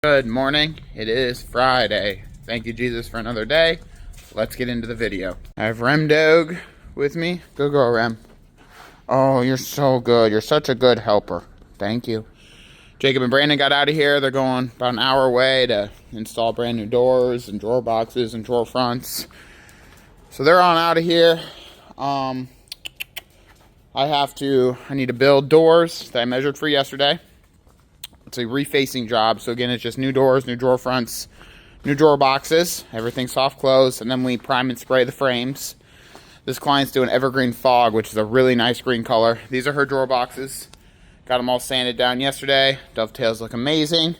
Good morning. It is Friday. Thank you, Jesus, for another day. Let's get into the video. I have Rem Dog with me. Go, Rem. Oh, you're so good. You're such a good helper. Thank you. Jacob and Brandon got out of here. They're going about an hour away to install brand new doors and drawer boxes and drawer fronts. So they're on out of here. I need to build doors that I measured for yesterday. It's a refacing job. So again, it's just new doors, new drawer fronts, new drawer boxes, everything soft close, and then we prime and spray the frames. This client's doing Evergreen Fog, which is a really nice green color. These are her drawer boxes. Got them all sanded down yesterday. Dovetails look amazing.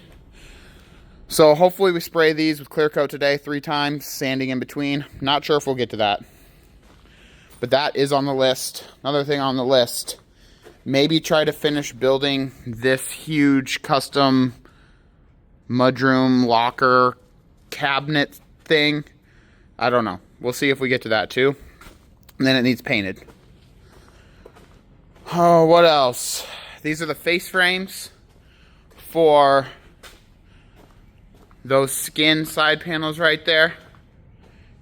So hopefully we spray these with clear coat today 3 times, sanding in between. Not sure if we'll get to that, but that is on the list. Another thing on the list, maybe try to finish building this huge custom mudroom locker cabinet thing. I don't know. We'll see if we get to that too. And then it needs painted. Oh, what else? These are the face frames for those skin side panels right there.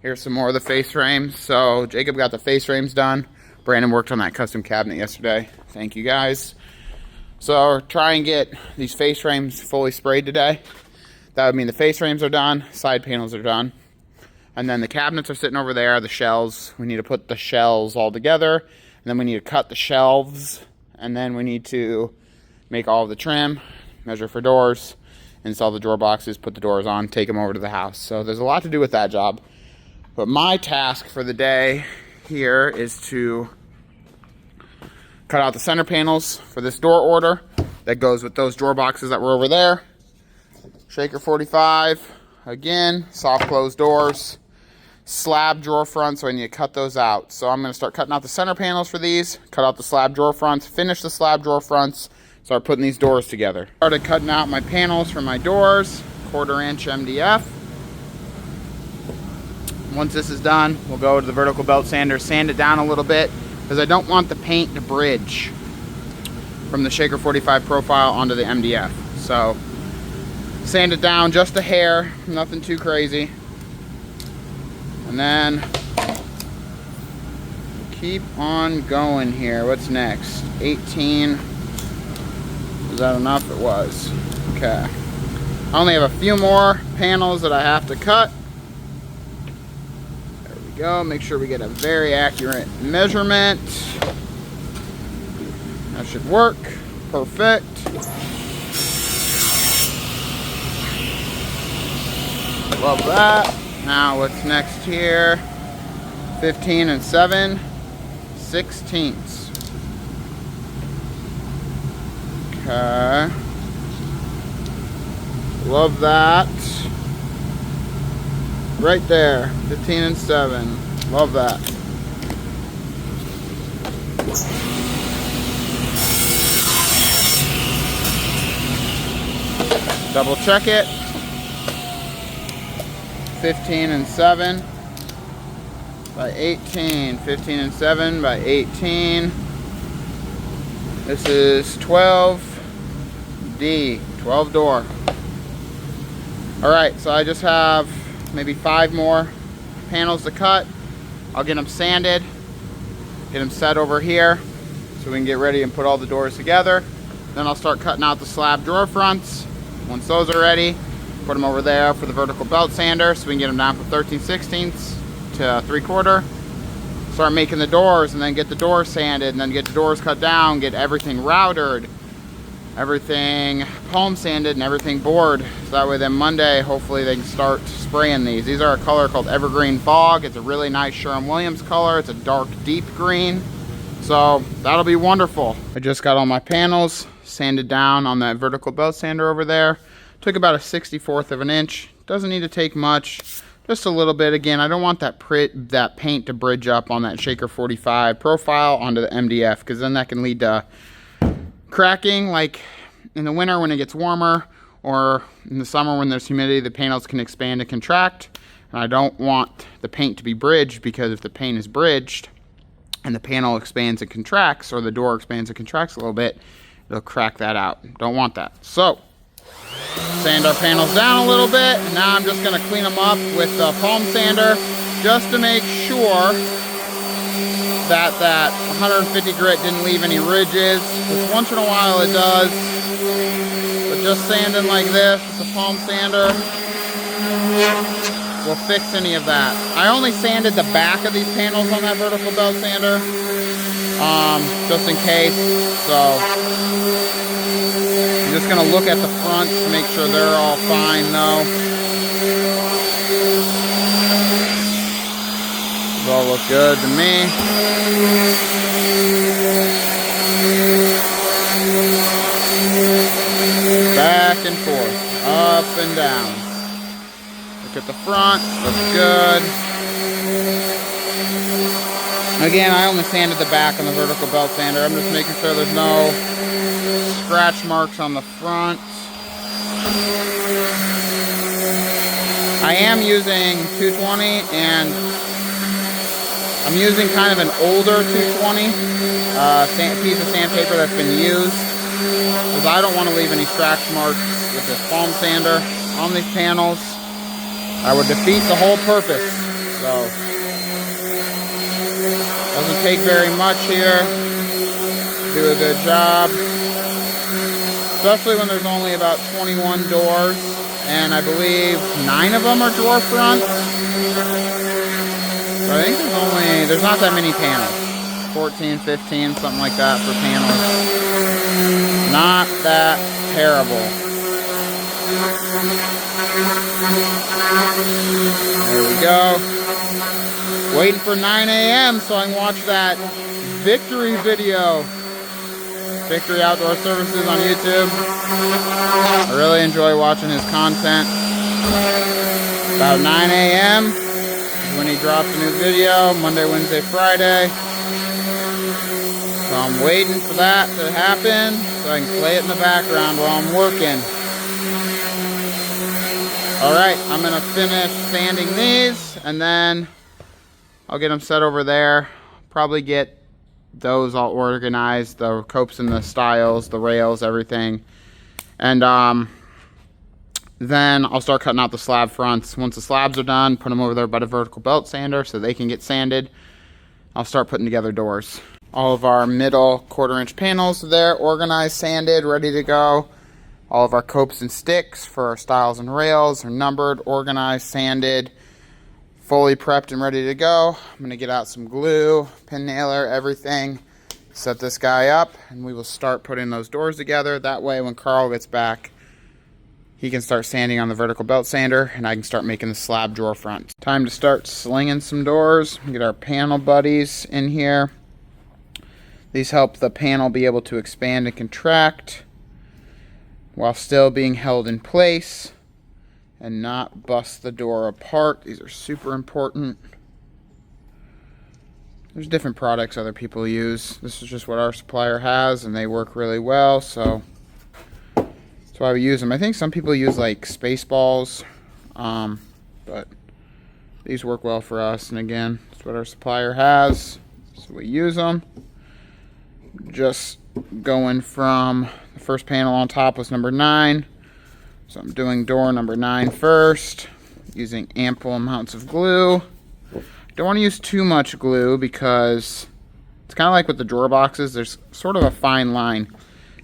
Here's some more of the face frames. So Jacob got the face frames done. Brandon worked on that custom cabinet yesterday. Thank you guys. So try and get these face frames fully sprayed today. That would mean the face frames are done, side panels are done. And then the cabinets are sitting over there, the shelves. We need to put the shelves all together. And then we need to cut the shelves. And then we need to make all of the trim, measure for doors, install the drawer boxes, put the doors on, take them over to the house. So there's a lot to do with that job. But my task for the day here is to cut out the center panels for this door order that goes with those drawer boxes that were over there. Shaker 45, again, soft close doors, slab drawer fronts, so I need to cut those out. So I'm going to start cutting out the center panels for these, cut out the slab drawer fronts, finish the slab drawer fronts, start putting these doors together. Started cutting out my panels for my doors, 1/4 inch MDF. Once this is done, we'll go to the vertical belt sander, sand it down a little bit, because I don't want the paint to bridge from the Shaker 45 profile onto the MDF. So sand it down just a hair, nothing too crazy. And then keep on going here. What's next? 18. Is that enough? It was. Okay. I only have a few more panels that I have to cut. Go. Make sure we get a very accurate measurement. That should work. Perfect. Love that. Now what's next here? 15 and 7/16. Okay. Love that. Right there, 15 and 7. Love that. Double check it. 15 and 7 by 18. 15 and 7 by 18. This is 12D, 12 door. All right, so I just have maybe 5 more panels to cut. I'll get them sanded, get them set over here so we can get ready and put all the doors together. Then I'll start cutting out the slab drawer fronts. Once those are ready, put them over there for the vertical belt sander so we can get them down from 13/16 to 3/4. Start making the doors and then get the doors sanded and then get the doors cut down, get everything routered, everything palm sanded and everything bored, so that way then Monday hopefully they can start spraying these. These are a color called Evergreen Fog. It's a really nice Sherwin-Williams color. It's a dark deep green, so that'll be wonderful. I just got all my panels sanded down on that vertical belt sander over there. Took about a 1/64 of an inch. Doesn't need to take much, just a little bit. Again, I don't want that paint to bridge up on that Shaker 45 profile onto the MDF, because then that can lead to cracking. Like in the winter when it gets warmer, or in the summer when there's humidity, the panels can expand and contract. And I don't want the paint to be bridged, because if the paint is bridged and the panel expands and contracts, or the door expands and contracts a little bit, it'll crack that out. Don't want that. So Sand our panels down a little bit. And now I'm just gonna clean them up with the palm sander just to make sure that 150 grit didn't leave any ridges, which once in a while it does. But just sanding like this with the palm sander will fix any of that. I only sanded the back of these panels on that vertical belt sander, just in case. So I'm just gonna look at the front to make sure they're all fine though. These all look good to me. Back and forth, up and down. Look at the front, looks good. Again, I only sanded the back on the vertical belt sander. I'm just making sure there's no scratch marks on the front. I am using 220, and I'm using kind of an older 220 piece of sandpaper that's been used, because I don't want to leave any scratch marks with this palm sander on these panels. I would defeat the whole purpose. So doesn't take very much here. Do a good job, especially when there's only about 21 doors, and I believe 9 of them are drawer fronts. So I think there's not that many panels. 14, 15, something like that for panels. Not that terrible. There we go. Waiting for 9 a.m. so I can watch that Victory video. Victory Outdoor Services on YouTube. I really enjoy watching his content. About 9 a.m. is when he drops a new video. Monday, Wednesday, Friday. So I'm waiting for that to happen so I can play it in the background while I'm working. Alright, I'm going to finish sanding these, and then I'll get them set over there. Probably get those all organized, the copes and the stiles, the rails, everything. And then I'll start cutting out the slab fronts. Once the slabs are done, put them over there by the vertical belt sander so they can get sanded. I'll start putting together doors. All of our middle 1/4 inch panels are there, organized, sanded, ready to go. All of our copes and sticks for our stiles and rails are numbered, organized, sanded, fully prepped and ready to go. I'm going to get out some glue, pin nailer, everything, set this guy up, and we will start putting those doors together. That way when Carl gets back, he can start sanding on the vertical belt sander, and I can start making the slab drawer front. Time to start slinging some doors. Get our panel buddies in here. These help the panel be able to expand and contract while still being held in place and not bust the door apart. These are super important. There's different products other people use. This is just what our supplier has, and they work really well, so that's why we use them. I think some people use like Spaceballs, but these work well for us, and again, that's what our supplier has, so we use them. Just going from the first panel on top was number 9, so I'm doing door number 9 first, using ample amounts of glue. Don't want to use too much glue because it's kind of like with the drawer boxes, there's sort of a fine line.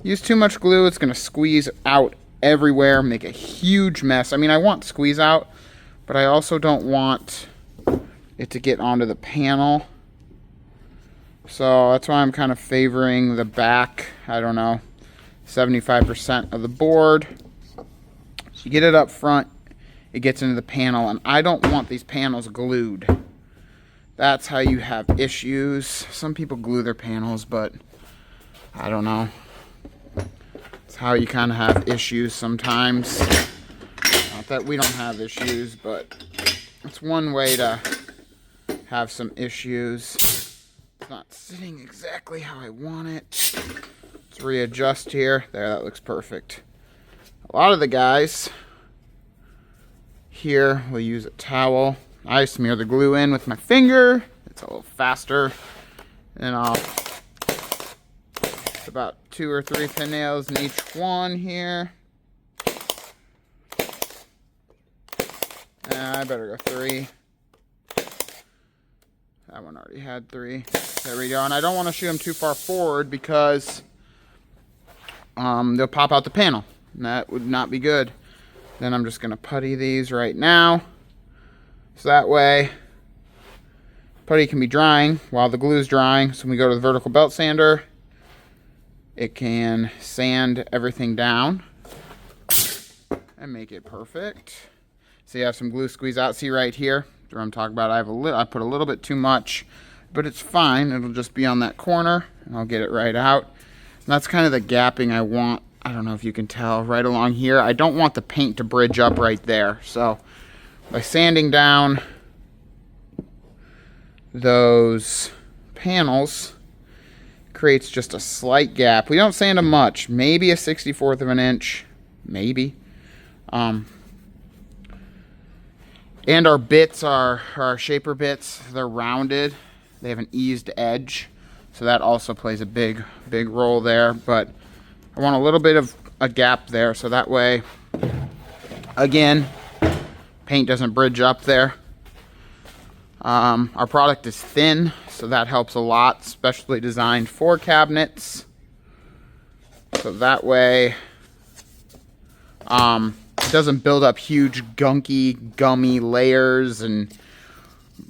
Use too much glue, it's going to squeeze out everywhere, make a huge mess. I mean, I want squeeze out, but I also don't want it to get onto the panel. So that's why I'm kind of favoring the back, I don't know, 75% of the board. So you get it up front, it gets into the panel, and I don't want these panels glued. That's how you have issues. Some people glue their panels, but I don't know. It's how you kind of have issues sometimes. Not that we don't have issues, but it's one way to have some issues. It's not sitting exactly how I want it. Let's readjust here. There, that looks perfect. A lot of the guys here will use a towel. I smear the glue in with my finger. It's a little faster. And I'll put about 2 or 3 pin nails in each one here. I better go 3. That one already had 3. There we go. And I don't want to shoot them too far forward because they'll pop out the panel. And that would not be good. Then I'm just going to putty these right now. So that way, putty can be drying while the glue is drying. So when we go to the vertical belt sander, it can sand everything down and make it perfect. So you have some glue squeeze out. See right here, where I'm talking about, I put a little bit too much, but it's fine. It'll just be on that corner, and I'll get it right out. And that's kind of the gapping I want. I don't know if you can tell right along here. I don't want the paint to bridge up right there. So by sanding down those panels, creates just a slight gap. We don't sand them much, maybe a 1/64 of an inch, maybe. And our bits are our shaper bits. They're rounded. They have an eased edge, so that also plays a big role there. But I want a little bit of a gap there, so that way, again, paint doesn't bridge up there. Our product is thin, so that helps a lot, especially designed for cabinets. So that way, it doesn't build up huge, gunky, gummy layers, and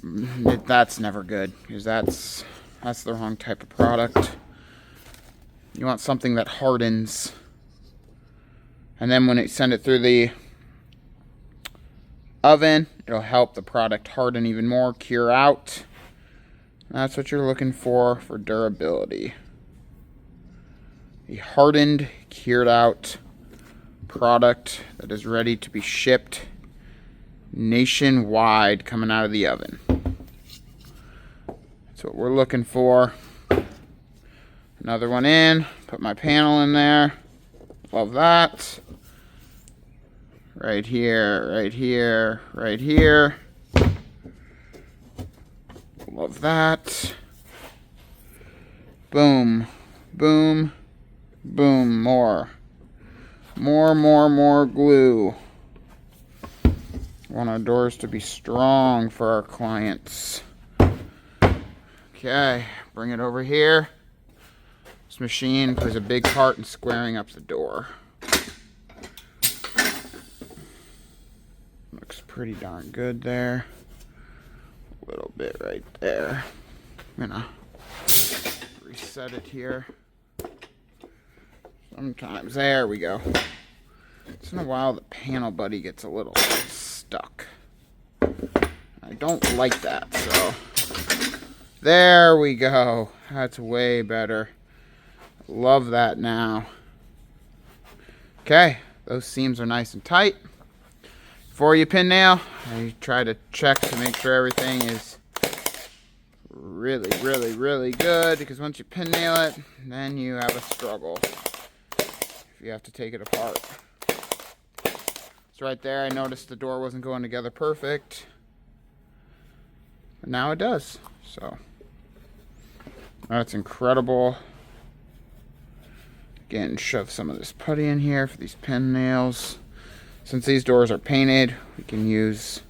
that's never good, because that's the wrong type of product. You want something that hardens, and then when you send it through the oven, it'll help the product harden even more, cure out. That's what you're looking for durability. A hardened, cured out product that is ready to be shipped nationwide coming out of the oven. That's what we're looking for. Another one in, put my panel in there. Love that. Right here, right here, right here. Love that. Boom, boom, boom, more. More glue. Want our doors to be strong for our clients. Okay, bring it over here. This machine plays a big part in squaring up the door. Looks pretty darn good there. A little bit right there. I'm gonna reset it here. Sometimes, there we go. Once in a while the panel buddy gets a little stuck. I don't like that, so there we go. That's way better. Love that now. Okay, those seams are nice and tight. Before you pin nail, I try to check to make sure everything is really good, because once you pin nail it, then you have a struggle if you have to take it apart. So right there, I noticed the door wasn't going together perfect, but now it does. So that's incredible. Again, shove some of this putty in here for these pin nails. Since these doors are painted, we can use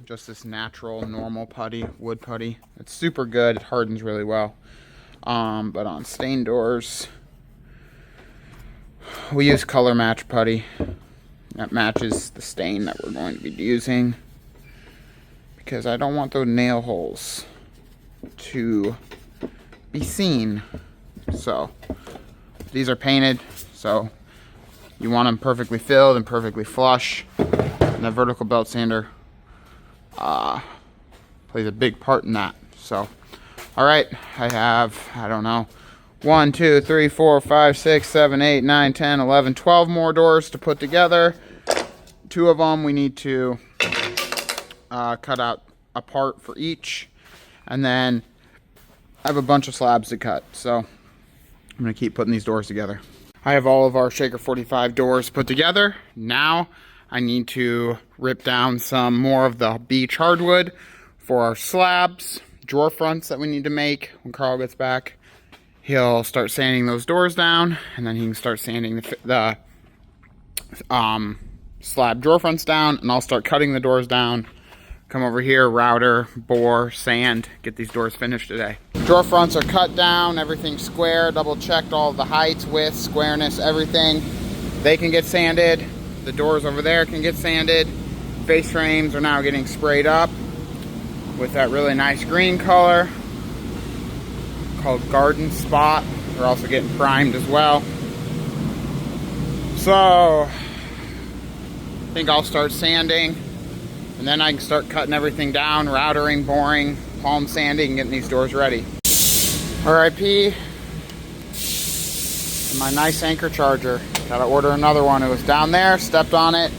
just this natural, normal putty, wood putty. It's super good. It hardens really well. But on stained doors, we use color match putty. That matches the stain that we're going to be using, because I don't want those nail holes to be seen. So these are painted, so you want them perfectly filled and perfectly flush. And the vertical belt sander plays a big part in that. So, all right, I have, I don't know, 1, 2, 3, 4, 5, 6, 7, 8, 9, 10, 11, 12 more doors to put together. 2 of them we need to cut out a part for each. And then I have a bunch of slabs to cut. So I'm going to keep putting these doors together. I have all of our Shaker 45 doors put together. Now I need to rip down some more of the beech hardwood for our slabs, drawer fronts that we need to make. When Carl gets back, he'll start sanding those doors down, and then he can start sanding the slab drawer fronts down, and I'll start cutting the doors down. Come over here, router, bore, sand, get these doors finished today. Drawer fronts are cut down, everything's square, double checked all the heights, width, squareness, everything. They can get sanded. The doors over there can get sanded. Face frames are now getting sprayed up with that really nice green color called Garden Spot. They're also getting primed as well. So, I think I'll start sanding, and then I can start cutting everything down, routering, boring, palm sanding, getting these doors ready. RIP my nice anchor charger. Gotta order another one. It was down there, stepped on it.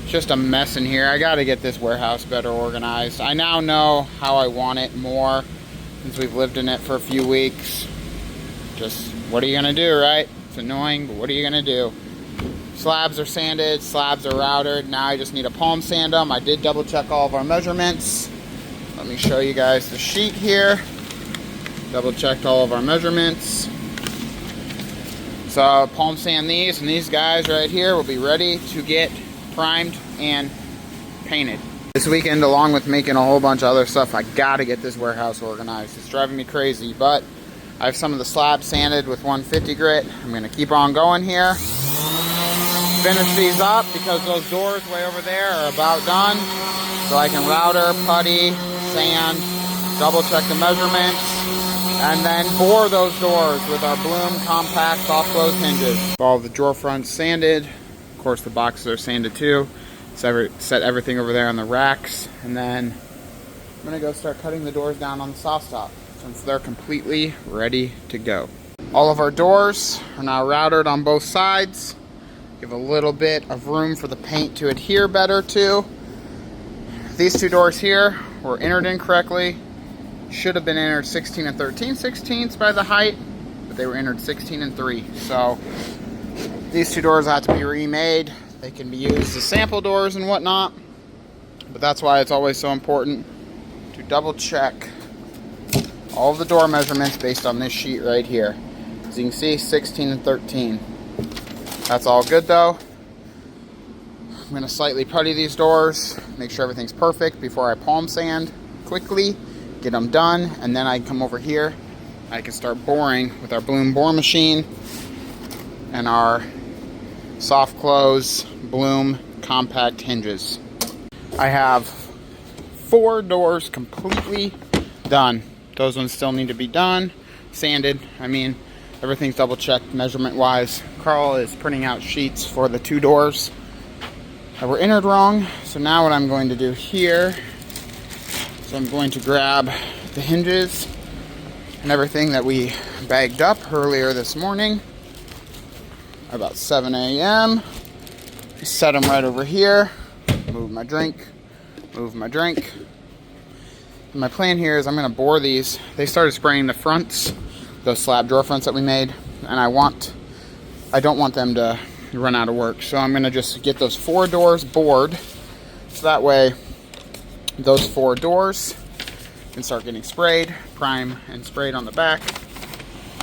It's just a mess in here. I gotta get this warehouse better organized. I now know how I want it more since we've lived in it for a few weeks. Just, what are you gonna do, right? It's annoying, but what are you gonna do? Slabs are sanded, slabs are routed. Now I just need to palm sand them. I did double check all of our measurements. Let me show you guys the sheet here. Double checked all of our measurements. So palm sand these, and these guys right here will be ready to get primed and painted. This weekend, along with making a whole bunch of other stuff, I gotta get this warehouse organized. It's driving me crazy, but I have some of the slabs sanded with 150 grit. I'm gonna keep on going here. Finish these up because those doors way over there are about done. So I can router, putty, sand, double check the measurements, and then bore those doors with our Bloom compact soft close hinges. All the drawer fronts sanded. Of course the boxes are sanded too. Set everything over there on the racks, and then I'm gonna go start cutting the doors down on the soft stop since they're completely ready to go. All of our doors are now routed on both sides. Give a little bit of room for the paint to adhere better to. These two doors here were entered incorrectly. Should have been entered 16 and 13/16 by the height, but they were entered 16 and 3. So these two doors have to be remade. They can be used as sample doors and whatnot, but that's why it's always so important to double check all of the door measurements based on this sheet right here. As you can see, 16 and 13. That's all good though. I'm going to slightly putty these doors, make sure everything's perfect before I palm sand quickly, get them done, and then I can come over here. I can start boring with our Bloom bore machine and our soft close Bloom compact hinges. I have 4 doors completely done. Those ones still need to be done, sanded. I mean, everything's double checked measurement wise. Carl is printing out sheets for the 2 doors that were entered wrong. So now what I'm going to do here is I'm going to grab the hinges and everything that we bagged up earlier this morning about 7 a.m. Set them right over here. Move my drink. Move my drink. And my plan here is I'm going to bore these. They started spraying the fronts, those slab drawer fronts that we made, and I don't want them to run out of work. So I'm going to just get those 4 doors bored, so that way those 4 doors can start getting sprayed, prime and sprayed on the back.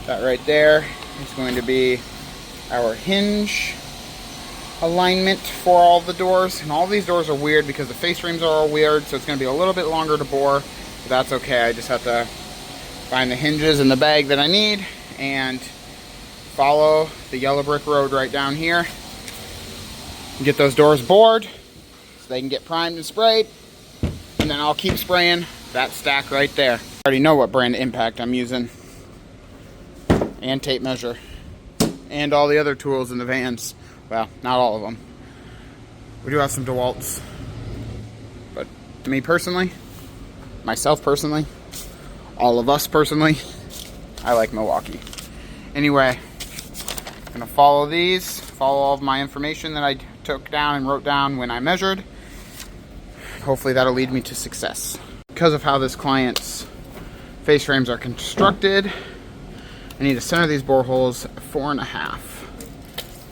That right there is going to be our hinge alignment for all the doors. And all these doors are weird because the face frames are all weird, so it's going to be a little bit longer to bore, but that's okay. I just have to find the hinges in the bag that I need and follow the yellow brick road right down here and get those doors bored so they can get primed and sprayed, and then I'll keep spraying that stack right there. I already know what brand Impact I'm using, and tape measure, and all the other tools in the vans. Well, not all of them. We do have some DeWalt's, but me personally, myself personally, all of us personally, I like Milwaukee. Anyway, I'm gonna follow these, follow all of my information that I took down and wrote down when I measured. Hopefully that'll lead me to success. Because of how this client's face frames are constructed, I need to center these bore holes 4.5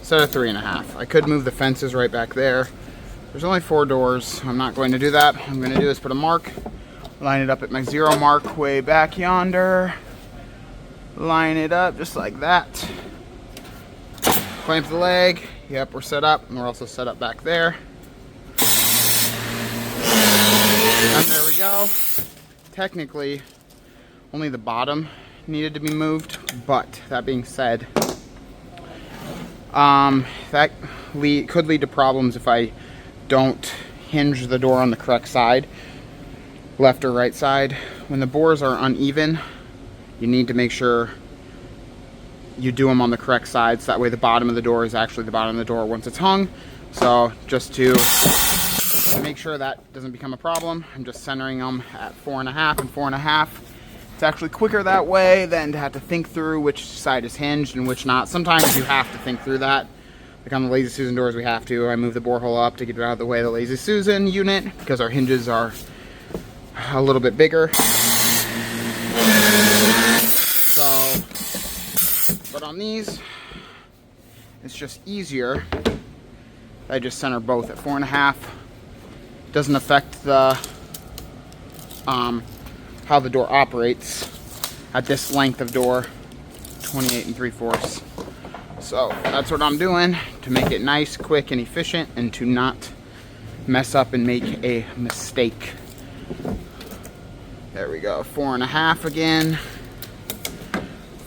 instead of 3.5. I could move the fences right back there. There's only 4 doors. I'm not going to do that. What I'm going to do is put a mark, line it up at my 0 mark way back yonder, line it up just like that, Clamp the leg. Yep, we're set up, and we're also set up back there. And there we go. Technically, only the bottom needed to be moved, but that being said, that could lead to problems if I don't hinge the door on the correct side, left or right side. When the bores are uneven, you need to make sure you do them on the correct sides. That way the bottom of the door is actually the bottom of the door once it's hung. So just to make sure that doesn't become a problem, I'm just centering them at 4.5 and 4.5. It's actually quicker that way than to have to think through which side is hinged and which not. Sometimes you have to think through that. Like on the Lazy Susan doors, we have to. I move the bore hole up to get it out of the way of the Lazy Susan unit because our hinges are a little bit bigger. So, but on these, it's just easier. I just center both at 4.5. Doesn't affect the how the door operates at this length of door, 28 3/4. So that's what I'm doing to make it nice, quick, and efficient, and to not mess up and make a mistake. There we go. 4.5 again.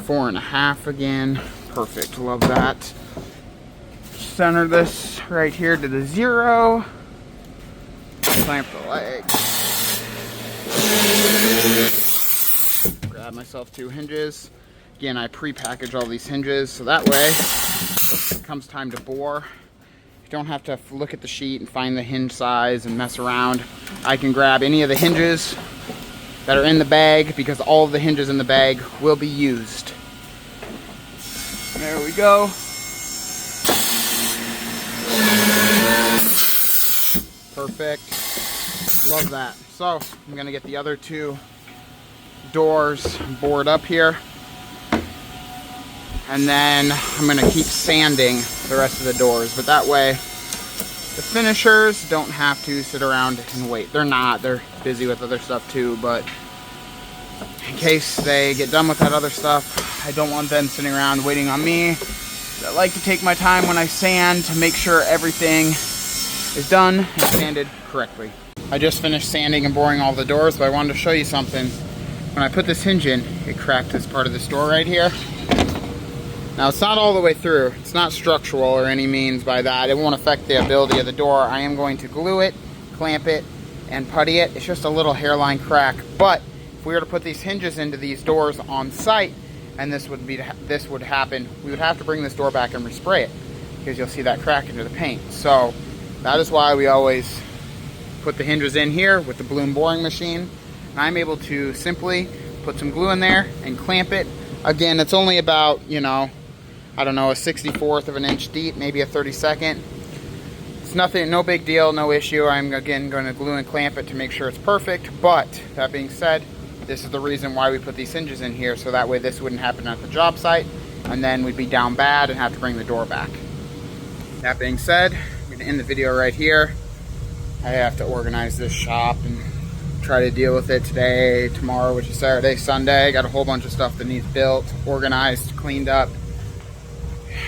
4.5 again. Perfect. Love that. Center this right here to the 0. Clamp the leg. Grab myself 2 hinges. Again, I pre-package all these hinges so that way it comes time to bore, you don't have to look at the sheet and find the hinge size and mess around. I can grab any of the hinges that are in the bag because all of the hinges in the bag will be used. There we go. Perfect. Love that. So I'm gonna get the other 2 doors bored up here, and then I'm gonna keep sanding the rest of the doors, but that way the finishers don't have to sit around and wait. They're busy with other stuff too, but in case they get done with that other stuff, I don't want them sitting around waiting on me. I like to take my time when I sand to make sure everything is done and sanded correctly. I just finished sanding and boring all the doors, but I wanted to show you something. When I put this hinge in, it cracked this part of this door right here. Now it's not all the way through. It's not structural or any means by that. It won't affect the ability of the door. I am going to glue it, clamp it, and putty it. It's just a little hairline crack. But if we were to put these hinges into these doors on site, and this would happen, we would have to bring this door back and respray it because you'll see that crack into the paint. So that is why we always put the hinges in here with the Bloom boring machine. And I'm able to simply put some glue in there and clamp it. Again, it's only about, I don't know, a 64th of an inch deep, maybe a 32nd. It's nothing, no big deal, no issue. I'm again going to glue and clamp it to make sure it's perfect. But that being said, this is the reason why we put these hinges in here, so that way this wouldn't happen at the job site, and then we'd be down bad and have to bring the door back. That being said, I'm going to end the video right here. I have to organize this shop and try to deal with it today, tomorrow, which is Saturday, Sunday. Got a whole bunch of stuff that needs built, organized, cleaned up,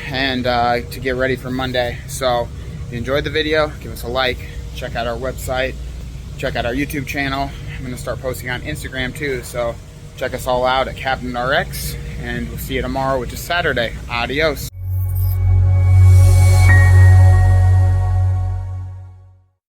and to get ready for Monday. So if you enjoyed the video, give us a like, check out our website, check out our YouTube channel. I'm going to start posting on Instagram too, so check us all out at Captain RX, and we'll see you tomorrow, which is Saturday. Adios.